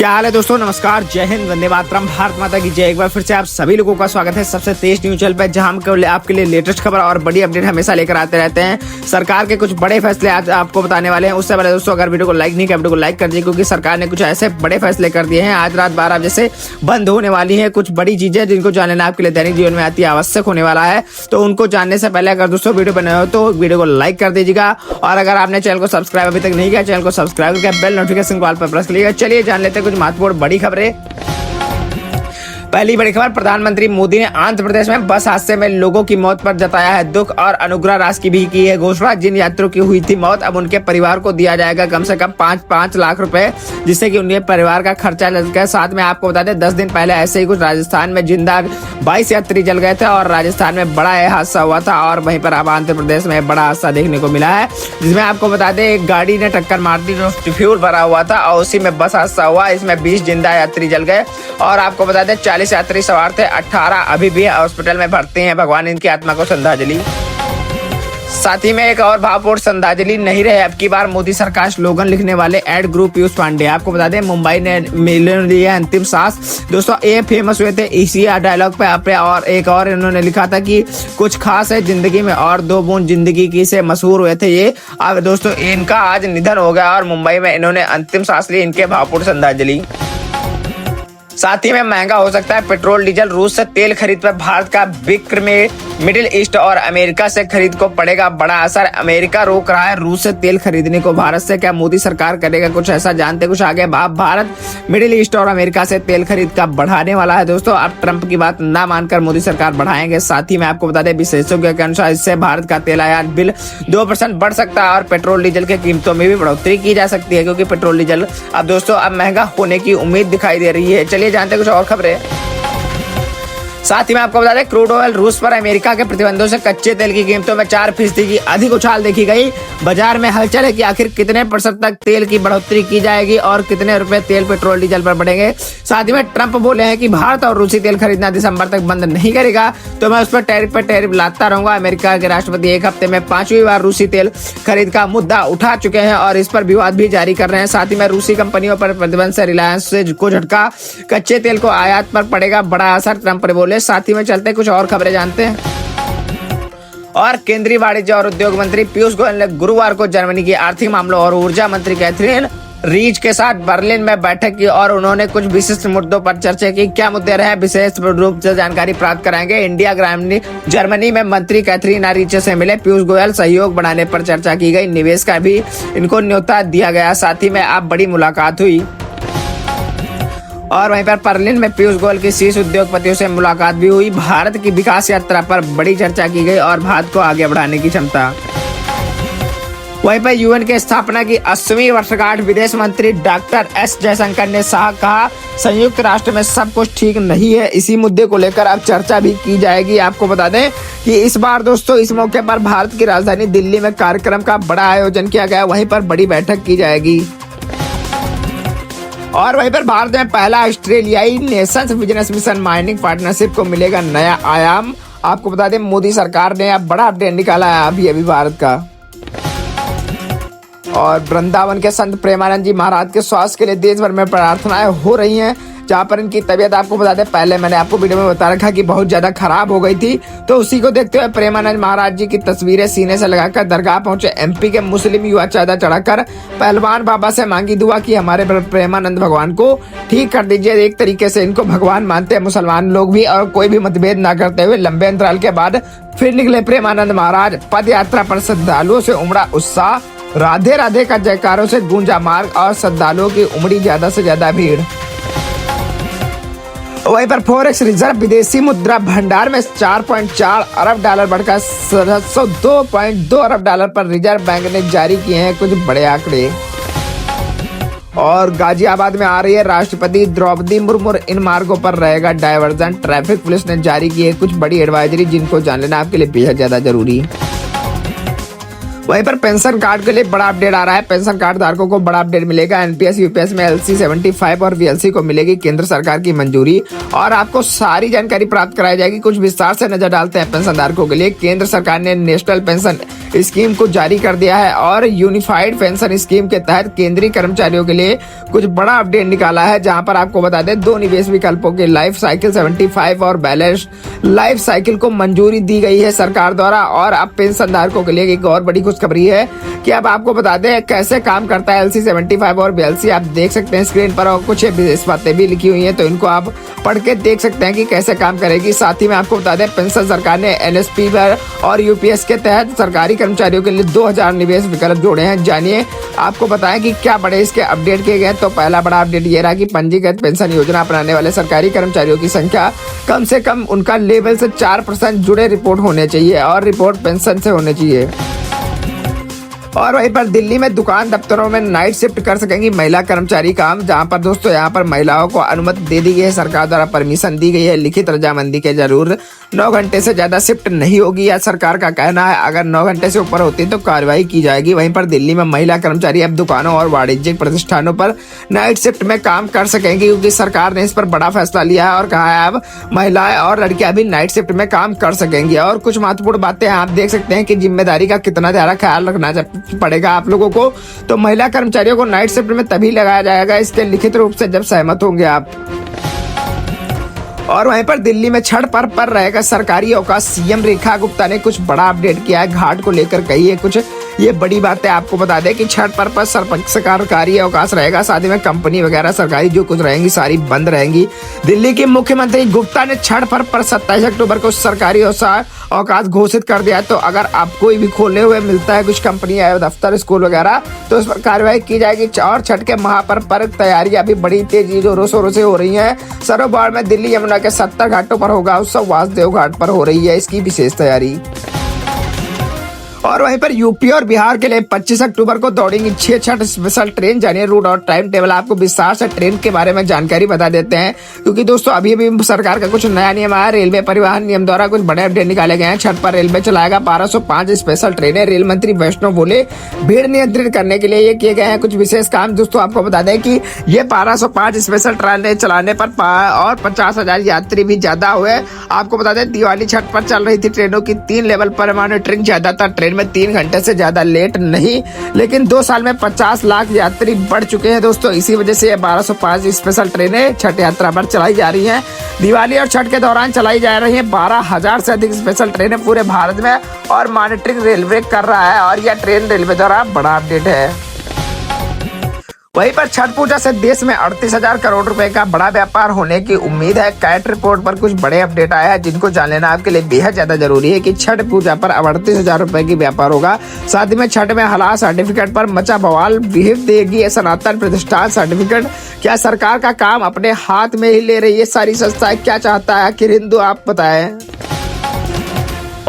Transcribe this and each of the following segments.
क्या हाल है दोस्तों, नमस्कार, जय हिंद, वंदे मातरम, भारत माता की जय। एक बार फिर से आप सभी लोगों का स्वागत है सबसे तेज न्यूज चैनल पर, जहां हम आपके लिए लेटेस्ट खबर और बड़ी अपडेट हमेशा लेकर आते रहते हैं। सरकार के कुछ बड़े फैसले आज आपको बताने वाले हैं। उससे पहले दोस्तों, अगर वीडियो को लाइक नहीं किया, वीडियो को लाइक कर दीजिए, क्योंकि सरकार ने कुछ ऐसे बड़े फैसले कर दिए हैं। आज रात 12 बजे से बंद होने वाली है कुछ बड़ी चीजें, जिनको जानना आपके लिए दैनिक जीवन में अति आवश्यक होने वाला है। तो उनको जानने से पहले अगर दोस्तों वीडियो बने हो तो वीडियो को लाइक कर दीजिएगा, और अगर आपने चैनल को सब्सक्राइब अभी तक नहीं किया, चैनल को सब्सक्राइब करके बेल नोटिफिकेशन को ऑल पर प्रेस करिएगा। चलिए जान लेते हैं कुछ महत्वपूर्ण बड़ी खबरें। पहली बड़ी खबर, प्रधानमंत्री मोदी ने आंध्र प्रदेश में बस हादसे में लोगों की मौत पर जताया है दुख, और अनुग्रह राशि की भी की है घोषणा। जिन यात्रियों की हुई थी मौत, अब उनके परिवार को दिया जाएगा कम से कम 5 लाख रुपए, जिससे कि उनके परिवार का खर्चा लग गया। साथ में आपको बता दें 10 दिन पहले ऐसे ही कुछ राजस्थान में जिंदा 22 यात्री जल गए थे, और राजस्थान में बड़ा हादसा हुआ था। और वहीं पर अब आंध्र प्रदेश में बड़ा हादसा देखने को मिला है, जिसमें आपको बता दें एक गाड़ी ने टक्कर मार दी जो फ्यूल भरा हुआ था, और उसी में बस हादसा हुआ। इसमें 20 जिंदा यात्री जल गए, और आपको बता दें 40 यात्री सवार थे, 18 अभी भी हॉस्पिटल में भर्ती हैं। भगवान इनकी आत्मा को श्रद्धांजलि। साथ ही में एक और भावपूर्ण श्रद्धांजलि, नहीं रहे अब की बार मोदी सरकार स्लोगन लिखने वाले एड ग्रुप पीयूष पांडे। आपको बता दें मुंबई ने मिलियन लिया अंतिम सांस। दोस्तों ये फेमस हुए थे इसी डायलॉग पे, और एक और इन्होंने लिखा था कि कुछ खास है जिंदगी में, और 2 बूंद जिंदगी की से मशहूर हुए थे ये। अब दोस्तों इनका आज निधन हो गया, और मुंबई में इन्होंने अंतिम सांस ली। इनके भावपूर्ण श्रद्धांजलि। साथ ही में महंगा हो सकता है पेट्रोल डीजल, रूस से तेल खरीद पर भारत का बिक्र में मिडिल ईस्ट और अमेरिका से खरीद को पड़ेगा बड़ा असर। अमेरिका रोक रहा है रूस से तेल खरीदने को भारत से, क्या मोदी सरकार करेगा कुछ ऐसा, जानते कुछ आगे। भारत मिडिल ईस्ट और अमेरिका से तेल खरीद का बढ़ाने वाला है दोस्तों। अब ट्रंप की बात ना मानकर मोदी सरकार बढ़ाएंगे। साथ ही में आपको बता दें विशेषज्ञों के अनुसार इससे भारत का तेल आयात बिल 2% बढ़ सकता है, और पेट्रोल डीजल की कीमतों में भी बढ़ोतरी की जा सकती है, क्योंकि पेट्रोल डीजल अब दोस्तों अब महंगा होने की उम्मीद दिखाई दे रही है। चलिए जानते कुछ और खबरें। साथ ही में आपको बता दें क्रूड ऑयल, रूस पर अमेरिका के प्रतिबंधों से कच्चे तेल की कीमतों में 4% की अधिक उछाल देखी गई। बाजार में हलचल है कि आखिर कितने % तक तेल की बढ़ोतरी की जाएगी, और कितने रुपए तेल पेट्रोल डीजल पर बढ़ेंगे। साथ ही में ट्रंप बोले हैं कि भारत और रूसी तेल खरीदना दिसंबर तक बंद नहीं करेगा, तो मैं उस पर टैरिफ लाता रहूंगा। अमेरिका के राष्ट्रपति एक हफ्ते में 5वीं बार रूसी तेल खरीद का मुद्दा उठा चुके हैं, और इस पर विवाद भी जारी कर रहे हैं। साथ ही में रूसी कंपनियों पर प्रतिबंध से रिलायंस को झटका, कच्चे तेल को आयात पर पड़ेगा बड़ा असर, ट्रंप ने बोले। साथ ही में चलते कुछ और खबरें जानते हैं। और केंद्रीय वाणिज्य और उद्योग मंत्री पीयूष गोयल ने गुरुवार को जर्मनी की आर्थिक मामलों और ऊर्जा मंत्री कैथरीन रीज के साथ बर्लिन में बैठक की, और उन्होंने कुछ विशिष्ट मुद्दों पर चर्चा की। क्या मुद्दे रहे विशेष रूप से जानकारी प्राप्त कराएंगे। इंडिया जर्मनी में मंत्री कैथरीन रीज से मिले पीयूष गोयल, सहयोग बढ़ाने पर चर्चा की गई, निवेश का भी इनको न्योता दिया गया। साथ ही में आप बड़ी मुलाकात हुई, और वहीं पर बर्लिन में पीयूष गोयल की शीर्ष उद्योगपतियों से मुलाकात भी हुई। भारत की विकास यात्रा पर बड़ी चर्चा की गई, और भारत को आगे बढ़ाने की क्षमता। वहीं पर यूएन के स्थापना की 80वीं वर्षगांठ, विदेश मंत्री डॉक्टर एस जयशंकर ने कहा संयुक्त राष्ट्र में सब कुछ ठीक नहीं है। इसी मुद्दे को लेकर अब चर्चा भी की जाएगी। आपको बता दें कि इस बार दोस्तों इस मौके पर भारत की राजधानी दिल्ली में कार्यक्रम का बड़ा आयोजन किया गया, वहीं पर बड़ी बैठक की जाएगी। और वहीं पर भारत में पहला ऑस्ट्रेलियाई Nations business mission mining partnership को मिलेगा नया आयाम। आपको बता दें मोदी सरकार ने अब बड़ा अपडेट निकाला है अभी भारत का। और वृंदावन के संत प्रेमानंद जी महाराज के स्वास्थ्य के लिए देश भर में प्रार्थनाएं हो रही हैं, जहाँ पर इनकी तबीयत आपको बता दें पहले मैंने आपको वीडियो में बता रखा कि बहुत ज्यादा खराब हो गई थी। तो उसी को देखते हुए प्रेमानंद महाराज जी की तस्वीरें सीने से लगाकर दरगाह पहुंचे एमपी के मुस्लिम युवा चादर चढ़ाकर पहलवान बाबा से मांगी दुआ कि हमारे प्रेमानंद भगवान को ठीक कर दीजिए। एक तरीके से इनको भगवान मानते हैं मुसलमान लोग भी, और कोई भी मतभेद न करते हुए लंबे अंतराल के बाद फिर निकले प्रेमानंद महाराज। पद यात्रा पर श्रद्धालुओं से उमड़ा उत्साह, राधे राधे का जयकारों से गूंजा मार्ग, और श्रद्धालुओं की उमड़ी ज्यादा से ज्यादा भीड़। वहीं पर फॉरेक्स रिजर्व विदेशी मुद्रा भंडार में 4.4 अरब डॉलर बढ़कर 702.2 अरब डॉलर पर रिजर्व बैंक ने जारी किए हैं कुछ बड़े आंकड़े। और गाजियाबाद में आ रही है राष्ट्रपति द्रौपदी मुर्मू, इन मार्गों पर रहेगा डायवर्जन। ट्रैफिक पुलिस ने जारी की है कुछ बड़ी एडवाइजरी, जिनको जान लेना आपके लिए बेहद ज्यादा जरूरी। वहीं पर पेंशन कार्ड के लिए बड़ा अपडेट आ रहा है। पेंशन कार्ड धारकों को बड़ा अपडेट मिलेगा। एनपीएस यूपीएस में LC 75 और VLC को मिलेगी केंद्र सरकार की मंजूरी, और आपको सारी जानकारी प्राप्त कराई जाएगी। कुछ विस्तार से नजर डालते हैं पेंशन धारकों के लिए। केंद्र सरकार ने नेशनल पेंशन स्कीम को जारी कर दिया है और यूनिफाइड पेंशन स्कीम के तहत केंद्रीय कर्मचारियों के लिए कुछ बड़ा अपडेट निकाला है, जहां पर आपको बता दें 2 निवेश विकल्पों के लाइफ साइकिल 75 और बैलेंस लाइफ साइकिल को मंजूरी दी गई है सरकार द्वारा। और अब पेंशन धारकों के लिए एक और बड़ी खुशखबरी है कि अब आपको बता दें कैसे काम करता है LC 75 और BLC। आप देख सकते हैं स्क्रीन पर और कुछ विशेष बातें भी लिखी हुई हैं, तो इनको आप पढ़ के देख सकते हैं कि कैसे काम करेगी। साथ ही में आपको बता दें पेंशन सरकार ने NSP पर और UPS के तहत सरकारी कर्मचारियों के लिए 2000 निवेश विकल्प जोड़े हैं। जानिए आपको बताएं कि क्या बड़े इसके अपडेट किए गए। तो पहला बड़ा अपडेट ये रहा कि पंजीकृत पेंशन योजना अपनाने वाले सरकारी कर्मचारियों की संख्या कम से कम उनका लेवल से 4% जुड़े रिपोर्ट होने चाहिए और रिपोर्ट पेंशन से होने चाहिए। और वहीं पर दिल्ली में दुकान दफ्तरों में नाइट शिफ्ट कर सकेंगी महिला कर्मचारी काम, जहां पर दोस्तों यहाँ पर महिलाओं को अनुमति दे दी गई है, सरकार द्वारा परमिशन दी गई है लिखित रजामंदी के जरूर 9 घंटे से ज्यादा शिफ्ट नहीं होगी, या सरकार का कहना है अगर 9 घंटे से ऊपर होती तो कार्रवाई की जाएगी। वहीं पर दिल्ली में महिला कर्मचारी अब दुकानों और वाणिज्यिक प्रतिष्ठानों पर नाइट शिफ्ट में काम कर सकेंगी, क्योंकि सरकार ने इस पर बड़ा फैसला लिया है और कहा है अब महिलाएं और लड़कियां भी नाइट शिफ्ट में काम कर सकेंगी। और कुछ महत्वपूर्ण बातें आप देख सकते हैं कि जिम्मेदारी का कितना ज्यादा ख्याल रखना पड़ेगा आप लोगों को। तो महिला कर्मचारियों को नाइट शिफ्ट में तभी लगाया जाएगा इसके लिखित रूप से जब सहमत होंगे आप। और वहीं पर दिल्ली में छठ पर्व पर रहेगा सरकारी अवकाश। CM रेखा गुप्ता ने कुछ बड़ा अपडेट किया है, घाट को लेकर कही है कुछ ये बड़ी बात है। आपको बता दें कि छठ पर्व पर सरकारी अवकाश रहेगा, साथ ही में कंपनी वगैरह सरकारी जो कुछ रहेंगी सारी बंद रहेंगी। दिल्ली के मुख्यमंत्री गुप्ता ने छठ पर्व पर 27 अक्टूबर को सरकारी अवकाश घोषित कर दिया है। तो अगर आपको भी खोले हुए मिलता है कुछ कंपनी या दफ्तर स्कूल वगैरह तो उस पर कार्रवाई की जाएगी। और छठ के महापर्व पर तैयारियां भी बड़ी तेजी जोरों शोरों से हो रही है। सरोवर में दिल्ली यमुना के 70 घाटों पर होगा उत्सव, वासुदेव घाट पर हो रही है इसकी विशेष तैयारी। और वहीं पर यूपी और बिहार के लिए 25 अक्टूबर को दौड़ेंगी 6 छठ स्पेशल ट्रेन। जानिए रूट और टाइम टेबल। आपको विस्तार से ट्रेन के बारे में जानकारी बता देते हैं, क्योंकि दोस्तों अभी भी सरकार का कुछ नया नियम आया। रेलवे परिवहन नियम द्वारा कुछ बड़े अपडेट निकाले गए हैं। छठ पर रेलवे चलाएगा 1205 स्पेशल ट्रेनें। रेल मंत्री वैष्णव बोले भीड़ नियंत्रित करने के लिए ये किए गए हैं कुछ विशेष काम। दोस्तों आपको बता दें कि ये 1205 स्पेशल ट्रेनें चलाने पर और 50,000 यात्री भी ज्यादा हुए। आपको बता दें दिवाली छठ पर चल रही थी ट्रेनों की 3 लेवल पर मॉनिटरिंग, ज्यादातर ट्रेन में 3 घंटे से ज्यादा लेट नहीं, लेकिन 2 साल में 50 लाख यात्री बढ़ चुके हैं दोस्तों। इसी वजह से ये 1205 स्पेशल ट्रेनें छठ यात्रा पर चलाई जा रही हैं। दिवाली और छठ के दौरान चलाई जा रही है 12,000 से अधिक स्पेशल ट्रेनें पूरे भारत में, और मॉनिटरिंग रेलवे कर रहा है। और यह ट्रेन रेलवे द्वारा बड़ा अपडेट है। वहीं पर छठ पूजा से देश में 38,000 करोड़ रुपए का बड़ा व्यापार होने की उम्मीद है। कैट रिपोर्ट पर कुछ बड़े अपडेट आया है जिनको जान लेना आपके लिए बेहद ज्यादा जरूरी है कि छठ पूजा पर अब 38,000 रुपए की व्यापार होगा। साथ ही में छठ में हलाल सर्टिफिकेट पर मचा बवाल। विहिप देगी सनातन प्रतिष्ठान सर्टिफिकेट। क्या सरकार का काम अपने हाथ में ही ले रही है सारी संस्थाएं? क्या चाहता है आखिर हिंदू, आप बताएं।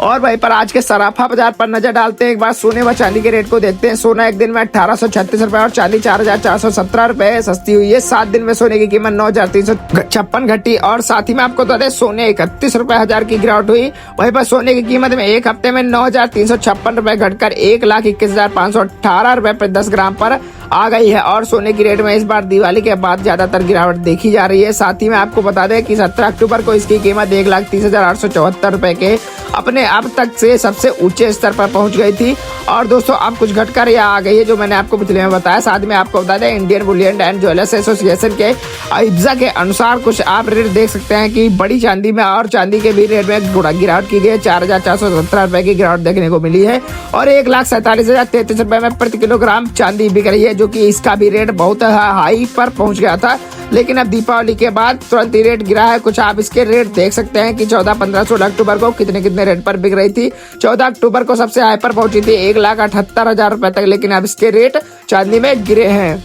और वहीं पर आज के सराफा बाजार पर नजर डालते हैं। एक बार सोने व चांदी के रेट को देखते हैं। सोना एक दिन में 1836 रुपए और चांदी 4,417 रुपए सस्ती हुई है। 7 दिन में सोने की कीमत 9,356 घटी। और साथ ही में आपको बता दें सोने 31 रुपए हजार की गिरावट हुई। वहीं पर सोने की कीमत में एक हफ्ते में 9,356 रुपए घटकर 1,21,518 रुपए प्रति 10 ग्राम पर आ गई है। और सोने की रेट में इस बार दिवाली के बाद ज्यादातर गिरावट देखी जा रही है। साथ ही में आपको बता दें कि 17 अक्टूबर को इसकी कीमत 1,30,874 रुपए के अपने अब तक से सबसे ऊंचे स्तर पर पहुंच गई थी। और दोस्तों अब कुछ घटकर यह आ गई है जो मैंने आपको पिछले में बताया। साथ में आपको बता दें Indian Boolean and jewellers association के IBZA के अनुसार कुछ आप रेट देख सकते हैं कि बड़ी चांदी में और चांदी के भी रेट में गिरावट की गई। 4,417 रुपए की गिरावट देखने को मिली है। और 1,47,033 रुपए में प्रति किलोग्राम चांदी बिक रही है, जो कि इसका भी रेट बहुत हाई पर पहुंच गया था। लेकिन अब दीपावली के बाद तुरंत ही रेट गिरा है। कुछ आप इसके रेट देख सकते हैं कि 14, 15, 16 अक्टूबर को कितने रेट पर बिक रही थी। 14 अक्टूबर को सबसे हाई पर पहुंची थी 1,78,000 रुपए तक, लेकिन अब इसके रेट चांदी में गिरे हैं।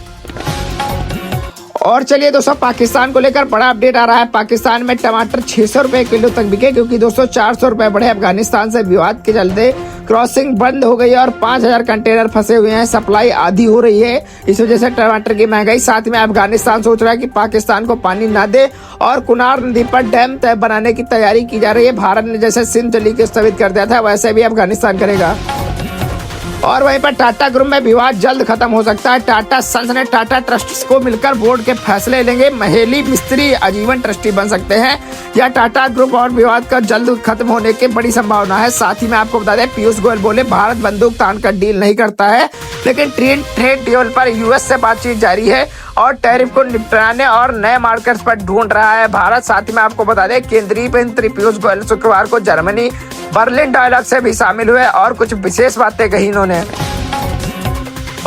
और चलिए दोस्तों पाकिस्तान को लेकर बड़ा अपडेट आ रहा है। पाकिस्तान में टमाटर 600 रुपए किलो तक बिके, क्योंकि दोस्तों 400 रुपए बढ़े। अफगानिस्तान से विवाद के चलते क्रॉसिंग बंद हो गई है और 5,000 कंटेनर फंसे हुए हैं। सप्लाई आधी हो रही है, इस वजह से टमाटर की महंगाई। साथ में अफगानिस्तान सोच रहा है कि पाकिस्तान को पानी ना दे और कुनार नदी पर डैम बनाने की तैयारी की जा रही है। भारत ने जैसे सिंध जली के स्थगित कर दिया था वैसे भी अफगानिस्तान करेगा। और वहीं पर टाटा ग्रुप में विवाद जल्द खत्म हो सकता है। टाटा सन्स ने टाटा ट्रस्ट्स को मिलकर बोर्ड के फैसले लेंगे। महेली मिस्त्री आजीवन ट्रस्टी बन सकते हैं। या टाटा ग्रुप और विवाद का जल्द खत्म होने की बड़ी संभावना है। साथ ही में आपको बता दें, पीयूष गोयल बोले भारत बंदूक तान कर डील नहीं करता है, लेकिन ट्रेड डील पर यूएस से बातचीत जारी है और टैरिफ को निपटाने और नए मार्केट्स पर ढूंढ रहा है भारत। साथ ही में आपको बता दें, केंद्रीय मंत्री पीयूष गोयल शुक्रवार को जर्मनी बर्लिन डायलॉग से भी शामिल हुए और कुछ विशेष बातें कही इन्होंने।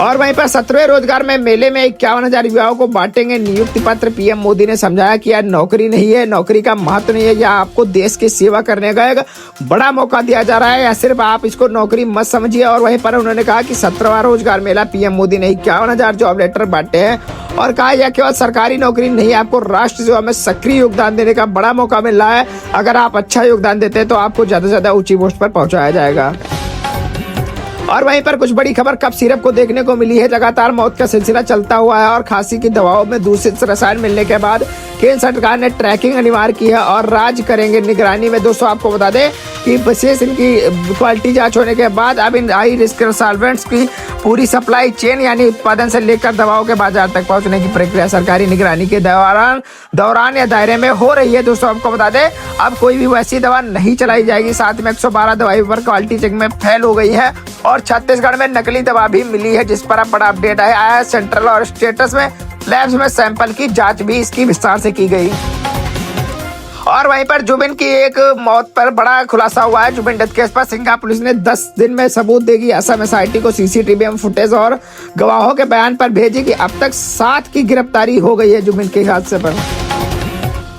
और वहीं पर 17वें रोजगार में मेले में 51,000 युवाओं को बांटेंगे नियुक्ति पत्र। पीएम मोदी ने समझाया कि यह नौकरी नहीं है, नौकरी का महत्व नहीं है, यह आपको देश की सेवा करने का एक बड़ा मौका दिया जा रहा है, या सिर्फ आप इसको नौकरी मत समझिए। और वहीं पर उन्होंने कहा कि 17वां रोजगार मेला पीएम मोदी ने 51,000 जॉब लेटर बांटे हैं और कहा यह केवल सरकारी नौकरी नहीं, आपको राष्ट्र सेवा में सक्रिय योगदान देने का बड़ा मौका मिल रहा है। अगर आप अच्छा योगदान देते हैं तो आपको ज्यादा से ज्यादा ऊंची पोस्ट पर पहुंचाया जाएगा। और वहीं पर कुछ बड़ी खबर कफ सिरप को देखने को मिली है। लगातार मौत का सिलसिला चलता हुआ है और खांसी की दवाओं में दूषित रसायन मिलने के बाद केंद्र सरकार ने ट्रैकिंग अनिवार्य की है और राज्य करेंगे निगरानी में। दोस्तों आपको बता दें कि विशेष इनकी क्वालिटी जांच होने के बाद अब इन हाई रिस्क सॉल्वेंट्स की पूरी सप्लाई चेन यानी उत्पादन से लेकर दवाओं के बाजार तक पहुंचने की प्रक्रिया सरकारी निगरानी के दौरान या दायरे में हो रही है। दोस्तों आपको बता दें, अब कोई भी वैसी दवा नहीं चलाई जाएगी। साथ में 112 दवाई पर क्वालिटी चेक में फेल हो गई है और छत्तीसगढ़ में नकली दवा भी मिली है, जिस पर अब बड़ा अपडेट आया है। सेंट्रल और स्टेटस में लैब्स में सैंपल की जांच भी इसकी विस्तार से की गई। और वहीं पर जुबिन की एक मौत पर बड़ा खुलासा हुआ है। जुबिन डेथ केस पर सिंघा पुलिस ने 10 दिन में सबूत देगी। असम एसआईटी को सीसीटीवी फुटेज और गवाहों के बयान पर भेजी कि अब तक 7 की गिरफ्तारी हो गई है जुबिन के हादसे पर।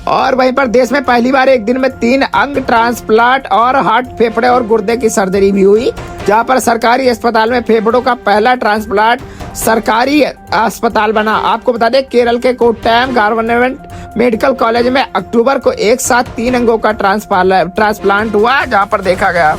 और वहीं पर देश में पहली बार एक दिन में 3 अंग ट्रांसप्लांट और हार्ट, फेफड़े और गुर्दे की सर्जरी भी हुई, जहां पर सरकारी अस्पताल में फेफड़ों का पहला ट्रांसप्लांट सरकारी अस्पताल बना। आपको बता दें, केरल के कोट्टयम गवर्नमेंट मेडिकल कॉलेज में अक्टूबर को एक साथ 3 अंगों का ट्रांसप्लांट हुआ, जहां पर देखा गया।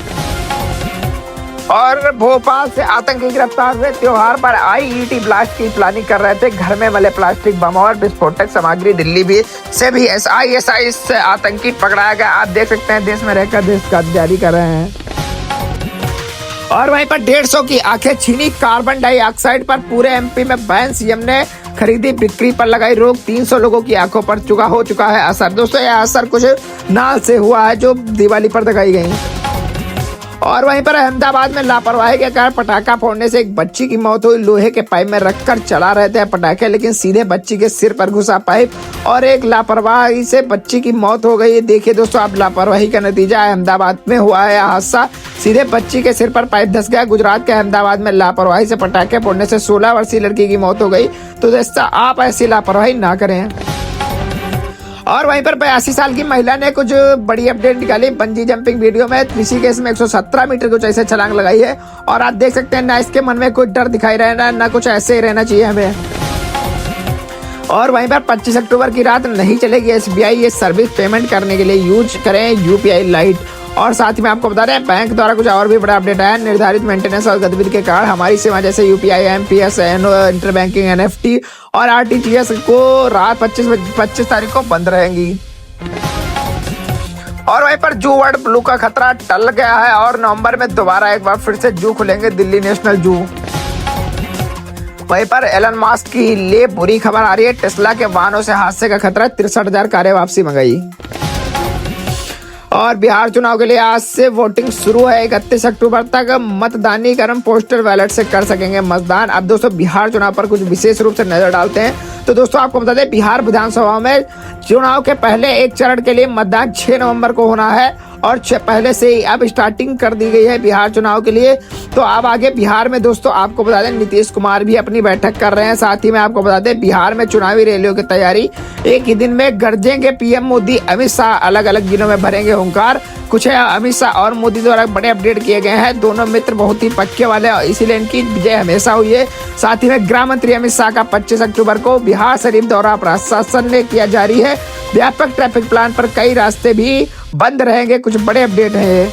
और भोपाल से आतंकी गिरफ्तार हुए। त्योहार पर आईईडी ब्लास्ट की प्लानिंग कर रहे थे। घर में मले प्लास्टिक बम और विस्फोटक सामग्री दिल्ली भी आईएसआई से आतंकी पकड़ाया गया। आप देख सकते हैं, देश में रहकर देश का जारी कर रहे हैं। और वहीं पर 150 की आंखें छीनी। कार्बन डाइऑक्साइड पर पूरे एमपी में बैन। सीएम ने खरीदी बिक्री पर लगाई रोक। 300 लोगों की आंखों पर हो चुका है असर। दोस्तों यह असर कुछ नाल से हुआ है जो दिवाली पर दिखाई गई। और वहीं पर अहमदाबाद में लापरवाही के कारण पटाखा फोड़ने से एक बच्ची की मौत हुई। लोहे के पाइप में रखकर चला रहे थे पटाखे, लेकिन सीधे बच्ची के सिर पर घुसा पाइप और एक लापरवाही से बच्ची की मौत हो गई। देखिए दोस्तों, अब लापरवाही का नतीजा अहमदाबाद में हुआ है हादसा। सीधे बच्ची के सिर पर पाइप धंस गया। गुजरात के अहमदाबाद में लापरवाही से पटाखे फोड़ने से 16 वर्षीय लड़की की मौत हो गई। तो दोस्तों आप ऐसी लापरवाही ना करें। और वहीं पर 82 साल की महिला ने कुछ बड़ी अपडेट निकाली। बंजी जंपिंग वीडियो में ऋषिकेश में 117 मीटर कुछ ऐसे छलांग लगाई है और आप देख सकते हैं ना इसके मन में कुछ डर दिखाई रहना ना कुछ ऐसे ही रहना चाहिए हमें। और वहीं पर 25 अक्टूबर की रात नहीं चलेगी एसबीआई ये सर्विस। पेमेंट करने के लिए यूज करें यूपीआई लाइट। और साथ ही में आपको बता रहे हैं, बैंक द्वारा कुछ और भी बड़ा अपडेट आया। निर्धारित मेंटेनेंस और गतिविधि के कारण हमारी सेवा जैसे UPI, MPS, inter banking, NFT और आरटीजीएस को रात 25 तारीख को बंद रहेंगी। और वहीं पर जू बर्ड फ्लू का खतरा टल गया है और नवंबर में दोबारा एक बार फिर से जू खुलेंगे, दिल्ली नेशनल जू। वहीं पर एलन मास्क की लिए बुरी खबर आ रही है। टेस्ला के वाहनों से हादसे का खतरा। 63,000 कारें वापसी मंगाई। और बिहार चुनाव के लिए आज से वोटिंग शुरू है। 31 अक्टूबर तक मतदानी कर्म पोस्टल बैलेट से कर सकेंगे मतदान। अब दोस्तों बिहार चुनाव पर कुछ विशेष रूप से नजर डालते हैं। तो दोस्तों आपको बता दें, बिहार विधानसभा में चुनाव के पहले एक चरण के लिए मतदान 6 नवंबर को होना है और पहले से ही अब स्टार्टिंग कर दी गई है बिहार चुनाव के लिए। तो अब आगे बिहार में दोस्तों आपको बता दें, नीतीश कुमार भी अपनी बैठक कर रहे हैं। साथ ही में आपको बता दें, बिहार में चुनावी रैलियों की तैयारी। एक ही दिन में गरजेंगे पीएम मोदी, अमित शाह अलग अलग दिनों में भरेंगे हुंकार। कुछ है अमित शाह और मोदी द्वारा बड़े अपडेट किए गए हैं। दोनों मित्र बहुत ही पक्के वाले हैं, इसीलिए इनकी विजय हमेशा हुई है। साथ ही में गृह मंत्री अमित शाह का 25 अक्टूबर को बिहार शरीफ दौरा प्रशासन ने किया जारी है। व्यापक ट्रैफिक प्लान पर कई रास्ते भी बंद रहेंगे। कुछ बड़े अपडेट हैं।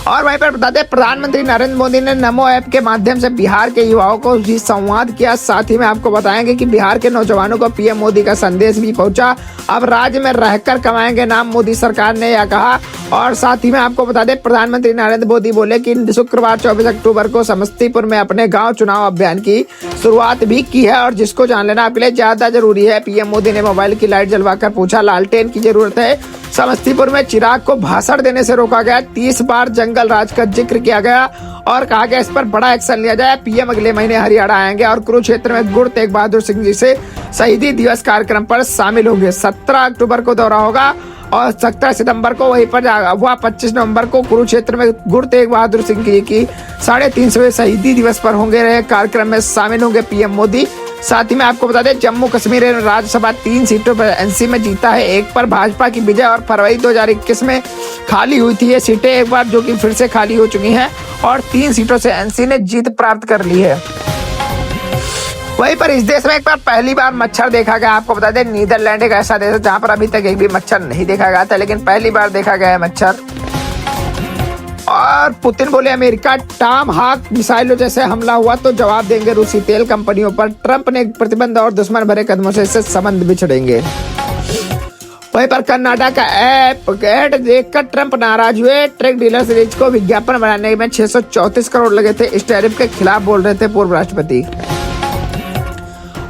और वहीं पर बता दें प्रधानमंत्री नरेंद्र मोदी ने नमो ऐप के माध्यम से बिहार के युवाओं को भी संवाद किया। साथ ही में आपको बताएंगे कि बिहार के नौजवानों को पीएम मोदी का संदेश भी पहुंचा। अब राज्य में रहकर कमाएंगे नाम, मोदी सरकार ने यह कहा। और साथ ही में आपको बता दें प्रधानमंत्री नरेंद्र मोदी बोले कि शुक्रवार 24 अक्टूबर को समस्तीपुर में अपने गाँव चुनाव अभियान की शुरुआत भी की है और जिसको जान लेना आपके लिए ज्यादा जरूरी है। पीएम मोदी ने मोबाइल की लाइट जलवाकर पूछा, लालटेन की जरूरत है? समस्तीपुर में चिराग को भाषण देने से रोका गया। 30 बार जंगल राज का जिक्र किया गया और कहा गया इस पर बड़ा एक्शन लिया जाए। पीएम अगले महीने हरियाणा आएंगे और कुरुक्षेत्र में गुरु तेग बहादुर सिंह जी से शहीदी दिवस कार्यक्रम पर शामिल होंगे। 17 अक्टूबर को दौरा होगा और 17 सितंबर को वहीं पर हुआ। 25 नवंबर को कुरुक्षेत्र में गुरु तेग बहादुर सिंह जी की 350वें शहीदी दिवस पर होंगे रहे कार्यक्रम में शामिल होंगे पीएम मोदी। साथ ही में आपको बता दें जम्मू कश्मीर राज्यसभा 3 सीटों पर एनसी में जीता है, 1 पर भाजपा की विजय और फरवरी 2021 में खाली हुई थी ये सीटें एक बार जो कि फिर से खाली हो चुकी हैं और 3 सीटों से एनसी ने जीत प्राप्त कर ली है। वहीं पर इस देश में एक बार पहली बार मच्छर देखा गया। आपको बता दें नीदरलैंड एक ऐसा देश है जहां पर अभी तक एक भी मच्छर नहीं देखा गया था, लेकिन पहली बार देखा गया है मच्छर। और पुतिन बोले अमेरिका टॉम हाक मिसाइलों जैसे हमला हुआ तो जवाब देंगे रूसी तेल कंपनियों पर। ट्रंप ने प्रतिबंध और दुश्मन भरे कदमों से इससे संबंध बिछड़ेंगे। वहीं पर कर्नाटक का ऐड देखकर ट्रंप नाराज हुए। ट्रक डीलर सीरीज को विज्ञापन बनाने में 634 करोड़ लगे थे। इस टैरिफ के खिलाफ बोल रहे थे पूर्व राष्ट्रपति।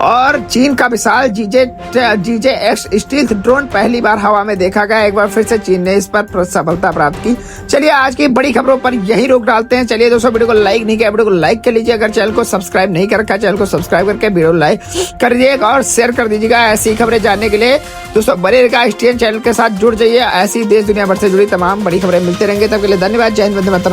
और चीन का विशाल जीजे-X स्टील्थ ड्रोन पहली बार हवा में देखा गया। एक बार फिर से चीन ने इस पर सफलता प्राप्त की। चलिए आज की बड़ी खबरों पर यही रोक डालते हैं। चलिए दोस्तों वीडियो को लाइक नहीं किया, वीडियो को लाइक कर लीजिए। अगर चैनल को सब्सक्राइब नहीं कर रखा चैनल को सब्सक्राइब करके वीडियो लाइक कर दीजिएगा और शेयर कर दीजिएगा। ऐसी खबरें जानने के लिए दोस्तों बने रहेगा STN चैनल के साथ जुड़ जाइए। ऐसी देश दुनिया भर से जुड़ी तमाम बड़ी खबरें मिलते रहेंगे। तब के लिए धन्यवाद। जय हिंद, वंदे मातरम।